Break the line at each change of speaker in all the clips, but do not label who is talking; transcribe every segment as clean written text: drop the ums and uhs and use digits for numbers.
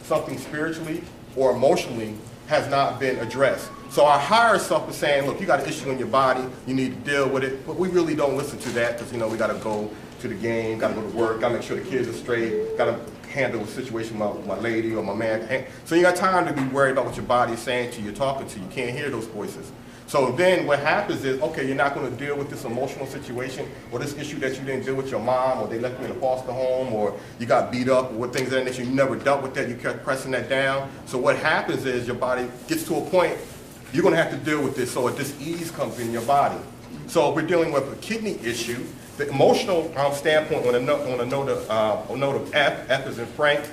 something spiritually or emotionally has not been addressed. So our higher self is saying, look, you got an issue in your body, you need to deal with it, but we really don't listen to that because, you know, we got to go to the game, got to go to work, got to make sure the kids are straight, got to handle a situation with my lady or my man. So you got time to be worried about what your body is saying to you, talking to you. You can't hear those voices. So then what happens is, okay, you're not going to deal with this emotional situation or this issue that you didn't deal with your mom, or they left you in a foster home, or you got beat up, or things like that you never dealt with that, you kept pressing that down. So what happens is your body gets to a point, you're going to have to deal with this, so a dis-ease comes in your body. So if we're dealing with a kidney issue, the emotional standpoint on a note of F is in Frank,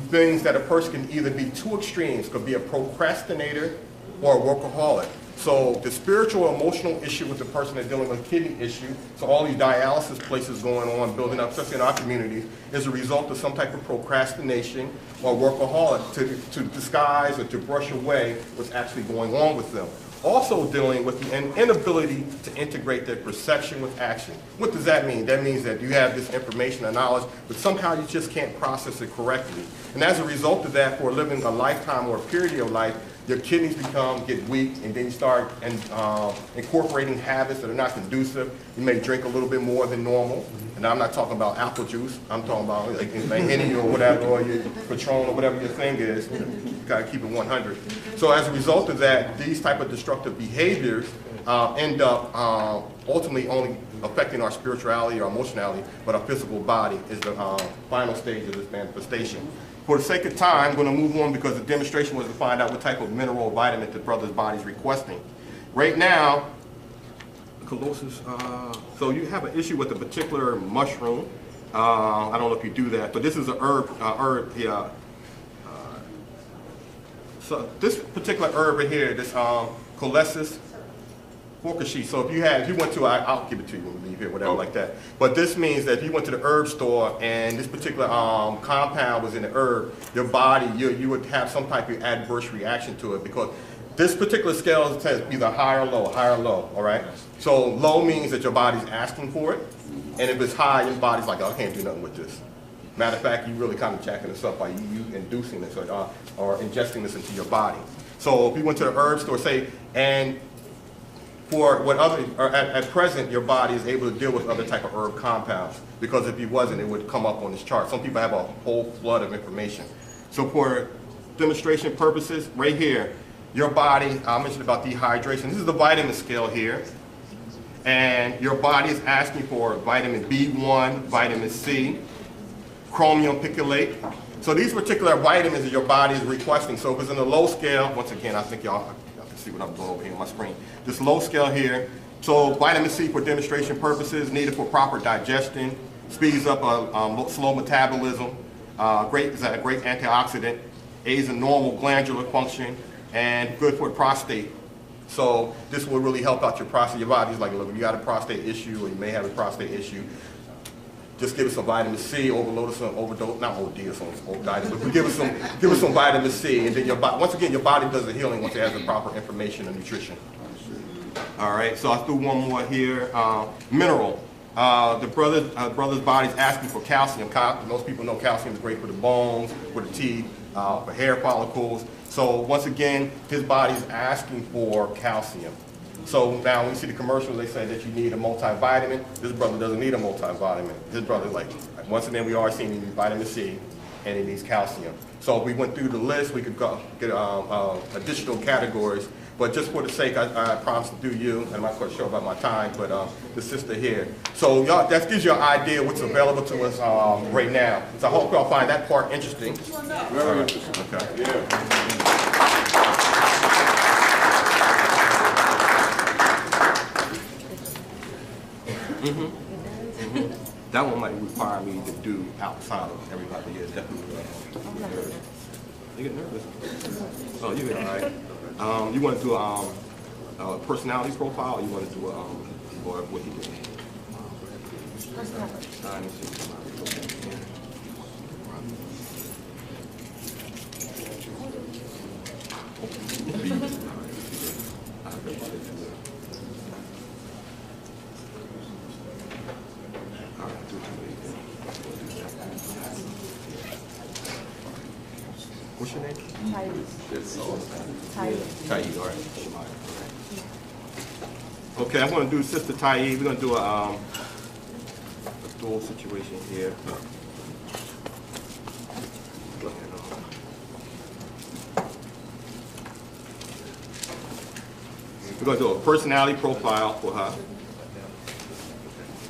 things that a person can either be two extremes, could be a procrastinator or a workaholic. So the spiritual emotional issue with the person that's dealing with a kidney issue, so all these dialysis places going on, building up, especially in our communities, is a result of some type of procrastination or workaholic to disguise or to brush away what's actually going on with them. Also dealing with an inability to integrate their perception with action. What does that mean? That means that you have this information and knowledge, but somehow you just can't process it correctly. And as a result of that, for living a lifetime or a period of life, your kidneys get weak, and then you start incorporating habits that are not conducive. You may drink a little bit more than normal. And I'm not talking about apple juice. I'm talking about like any or whatever, or your Patron or whatever your thing is. You gotta keep it 100. So as a result of that, these type of destructive behaviors end up ultimately only affecting our spirituality or emotionality, but our physical body is the final stage of this manifestation. For the sake of time, I'm going to move on because the demonstration was to find out what type of mineral or vitamin the brother's body is requesting. Right now, Colossus, so you have an issue with a particular mushroom. I don't know if you do that, but this is an herb. So this particular herb right here, this Colossus Forkashi. So if you went to, I'll give it to you when we leave here, whatever, like that. But this means that if you went to the herb store and this particular compound was in the herb, your body, you would have some type of adverse reaction to it, because this particular scale says either high or low, all right? So low means that your body's asking for it, and if it's high, your body's like, oh, I can't do nothing with this. Matter of fact, you really kind of jacking this up by you inducing this or ingesting this into your body. So if you went to the herb store, say, and for what at present, your body is able to deal with other type of herb compounds, because if it wasn't, it would come up on this chart. Some people have a whole flood of information. So for demonstration purposes, right here, your body, I mentioned about dehydration. This is the vitamin scale here. And your body is asking for vitamin B1, vitamin C, chromium picolate. So these particular vitamins that your body is requesting. So if it's in the low scale, once again, I think y'all can see what I'm doing over here on my screen. This low scale here. So vitamin C for demonstration purposes, needed for proper digestion, speeds up slow metabolism, is a great antioxidant, aids in normal glandular function, and good for the prostate. So this will really help out your prostate. Your body's like, look, if you got a prostate issue, or you may have a prostate issue, just give us some vitamin C, not OD or some diet, but give us some vitamin C, and then your body, once again, your body does the healing once it has the proper information and nutrition. All right, so I threw one more here. Mineral. The brother's body's asking for calcium. Most people know calcium is great for the bones, for the teeth, for hair follicles. So once again, his body's asking for calcium. So now when you see the commercials, they say that you need a multivitamin. This brother doesn't need a multivitamin. This brother's like, once again, we are seeing he needs vitamin C and he needs calcium. So if we went through the list, we could get additional categories. But just for the sake, I promised to do you, and I'm not quite sure about my time, but the sister here. So y'all, that gives you an idea of what's available to us right now. So I hope y'all find that part interesting.
Very interesting.
Okay.
Yeah.
That one might require me to do outside of everybody. Yeah, definitely. You get nervous? Oh, you get all right. You want to do a personality profile, or you want to do or what he did? What's your name? Taib, all right. Okay, I'm going to do Sister Taib. We're going to do a dual situation here. We're going to do a personality profile for her.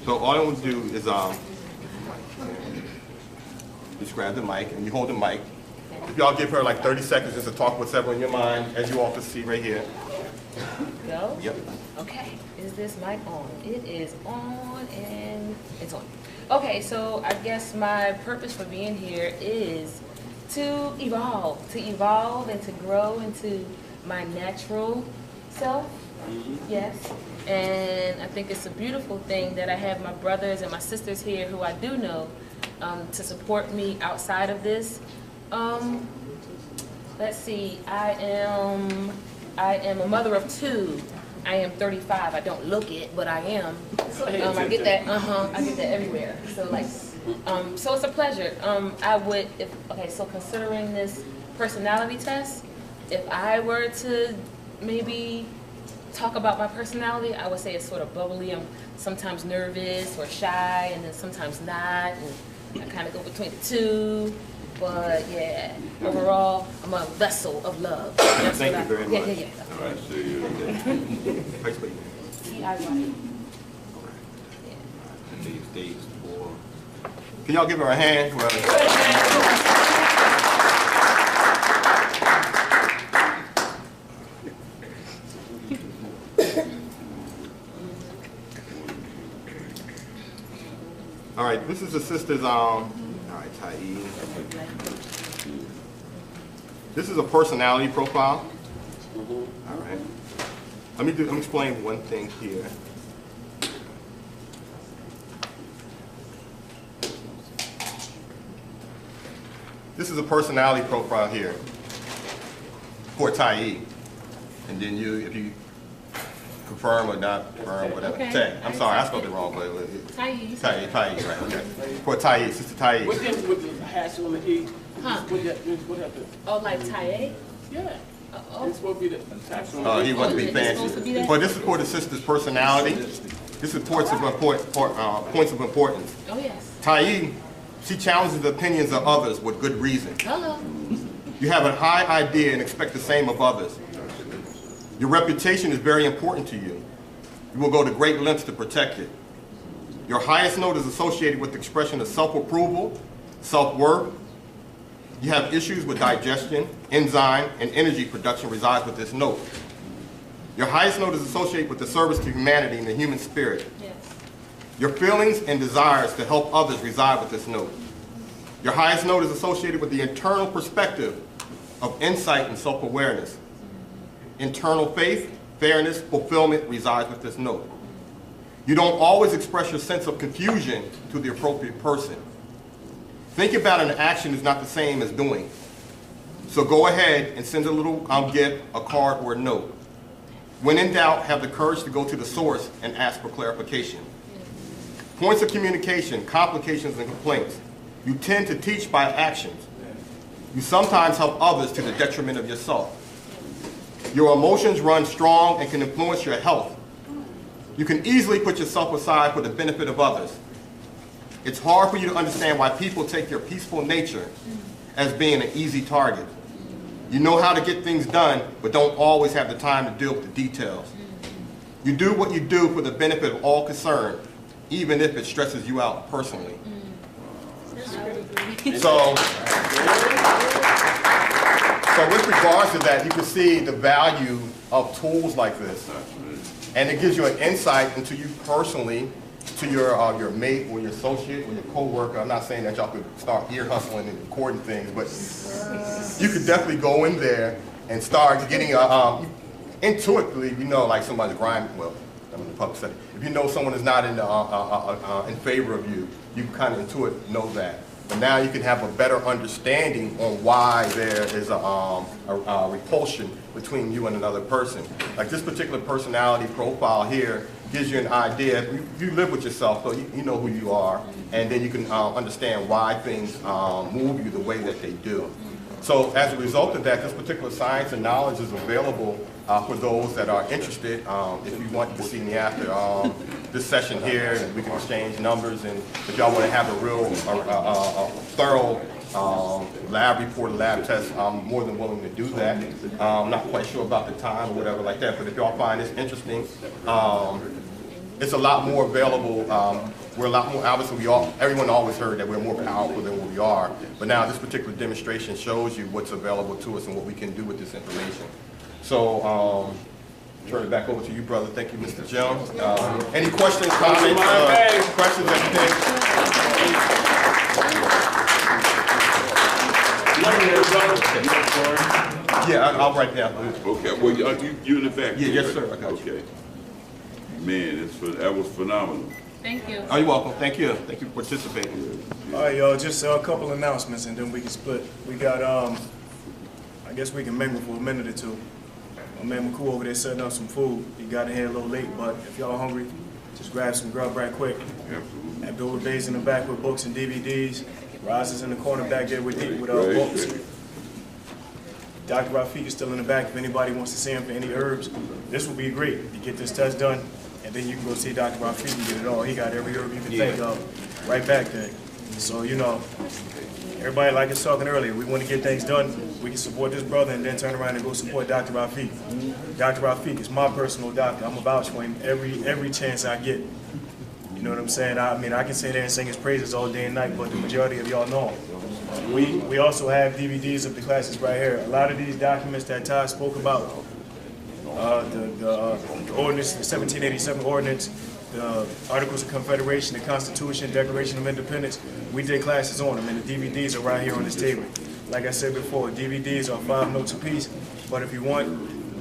So all I'm going to do is just grab the mic, and you hold the mic. If y'all give her like 30 seconds just to talk whatever in your mind, as you all can see right here.
Go?
Yep.
Okay. Is this mic on? It is on and it's on. Okay, so I guess my purpose for being here is to evolve and to grow into my natural self. Yes. And I think it's a beautiful thing that I have my brothers and my sisters here who I do know to support me outside of this. Let's see, I am a mother of 2. I am 35. I don't look it, but I am. I get that. I get that everywhere. So like, so it's a pleasure. So considering this personality test, if I were to maybe talk about my personality, I would say it's sort of bubbly. I'm sometimes nervous or shy, and then sometimes not. And I kind of go between the two. But yeah, overall, I'm a vessel of love.
Thank you very much.
Yeah.
All right, see you.
T-I-Y.
These days for. Can y'all give her a hand? All right, this is the sisters. All right, Taib. This is a personality profile. All right. Let me explain one thing here. This is a personality profile here for Taib. And then if you confirm or not confirm, whatever.
Okay.
Tay. I'm sorry, I spelled it wrong, but
Taib.
Taib, right, okay. For Taib, Sister Taib.
What happened with the hash on the E?
Huh?
What happened?
Oh, like Taib?
Yeah.
Oh.
It's supposed to be the hash on the
He
E.
wants to be
It's supposed to be
fancy.
that?
But this is for the sister's personality. This is points of importance.
Oh, yes.
Taib, she challenges the opinions of others with good reason.
Hello.
You have a high idea and expect the same of others. Your reputation is very important to you. You will go to great lengths to protect it. Your highest note is associated with the expression of self-approval, self-worth. You have issues with digestion, enzyme, and energy production resides with this note. Your highest note is associated with the service to humanity and the human spirit.
Yes.
Your feelings and desires to help others reside with this note. Your highest note is associated with the internal perspective of insight and self-awareness. Internal faith, fairness, fulfillment resides with this note. You don't always express your sense of confusion to the appropriate person. Think about an action is not the same as doing. So go ahead and send a little gift, a card, or a note. When in doubt, have the courage to go to the source and ask for clarification. Points of communication, complications, and complaints. You tend to teach by actions. You sometimes help others to the detriment of yourself. Your emotions run strong and can influence your health. You can easily put yourself aside for the benefit of others. It's hard for you to understand why people take your peaceful nature as being an easy target. You know how to get things done, but don't always have the time to deal with the details. You do what you do for the benefit of all concerned, even if it stresses you out personally. So with regards to that, you can see the value of tools like this. And it gives you an insight into you personally, to your mate or your associate or your co-worker. I'm not saying that y'all could start ear hustling and recording things, but you could definitely go in there and start getting intuitively, you know, like somebody's grinding. Well, I'm in the public setting. If you know someone is not in favor of you, you kind of intuitively know that. But now you can have a better understanding on why there is a repulsion between you and another person. Like this particular personality profile here gives you an idea. You live with yourself, so you know who you are, and then you can understand why things move you the way that they do. So as a result of that, this particular science and knowledge is available for those that are interested. If you want to see me after this session here, and we can exchange numbers, and if y'all want to have a real thorough lab report, lab test, I'm more than willing to do that. I'm not quite sure about the time or whatever like that, but if y'all find this interesting, it's a lot more available. We're a lot more, obviously everyone always heard that we're more powerful than what we are, but now this particular demonstration shows you what's available to us and what we can do with this information. So, turn it back over to you, brother. Thank you, Mr. Jones. Any questions, comments, questions, anything? Yeah, I'll write down.
Okay, well, you in the back?
Yeah, yes, sir. I got you.
Okay. Man, that was phenomenal.
Thank you.
Oh, you're welcome. Thank you. Thank you for participating.
All right, y'all, just a couple announcements and then we can split. We got, I guess we can mingle for a minute or two. My man McCool over there setting up some food. He got in here a little late, but if y'all hungry, just grab some grub right quick.
Absolutely.
Abdullah Bay's in the back with books and DVDs. Roz is in the corner back there with books. Dr. Rafiq is still in the back if anybody wants to see him for any herbs. This will be great. You get this test done, and then you can go see Dr. Rafiq and get it all. He got every herb you can think of right back there. So, you know, everybody, like I was talking earlier, we want to get things done. We can support this brother and then turn around and go support Dr. Rafiq. Dr. Rafiq is my personal doctor. I'm a vouch for him every chance I get. You know what I'm saying? I mean, I can sit there and sing his praises all day and night, but the majority of y'all know him. We also have DVDs of the classes right here. A lot of these documents that Taj spoke about, the ordinance, the 1787 ordinance, the Articles of Confederation, the Constitution, Declaration of Independence, we did classes on them, and the DVDs are right here on this table. Like I said before, DVDs are 5 notes a piece, but if you want,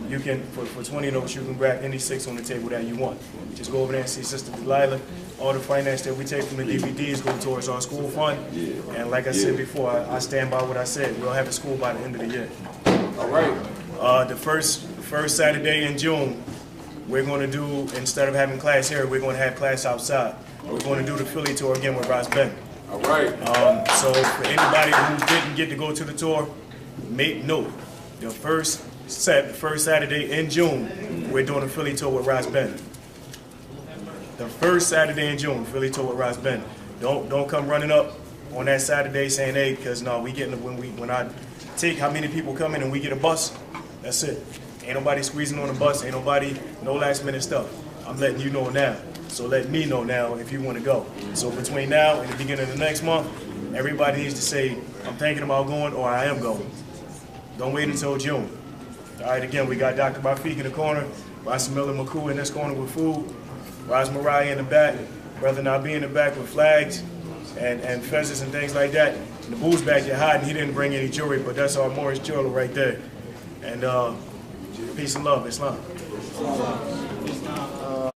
you can, for 20 notes, you can grab any 6 on the table that you want. Just go over there and see Sister Delilah. All the finance that we take from the DVDs go towards our school fund. And like I said before, I stand by what I said. We'll have a school by the end of the year.
All right.
The first Saturday in June, we're going to do, instead of having class here, we're going to have class outside. We're going to do the Philly tour again with Ross Ben.
All right.
So for anybody who didn't get to go to the tour, make note. The first Saturday in June, we're doing a Philly tour with Ross Ben. The first Saturday in June, Philly tour with Ross Ben. Don't come running up on that Saturday saying, hey, because no, we getting when I take how many people come in and we get a bus, that's it. Ain't nobody squeezing on the bus, ain't nobody, no last minute stuff. I'm letting you know now. So let me know now if you want to go. So between now and the beginning of the next month, everybody needs to say, I'm thinking about going or I am going. Don't wait until June. All right, again, we got Dr. Rafiq in the corner, Ross Miller McCool in this corner with food, Roz Mariah in the back, Brother Nabi in the back with flags and feathers and things like that. And the boo's back there hiding. He didn't bring any jewelry, but that's our Moorish jewelry right there. And peace and love, Islam.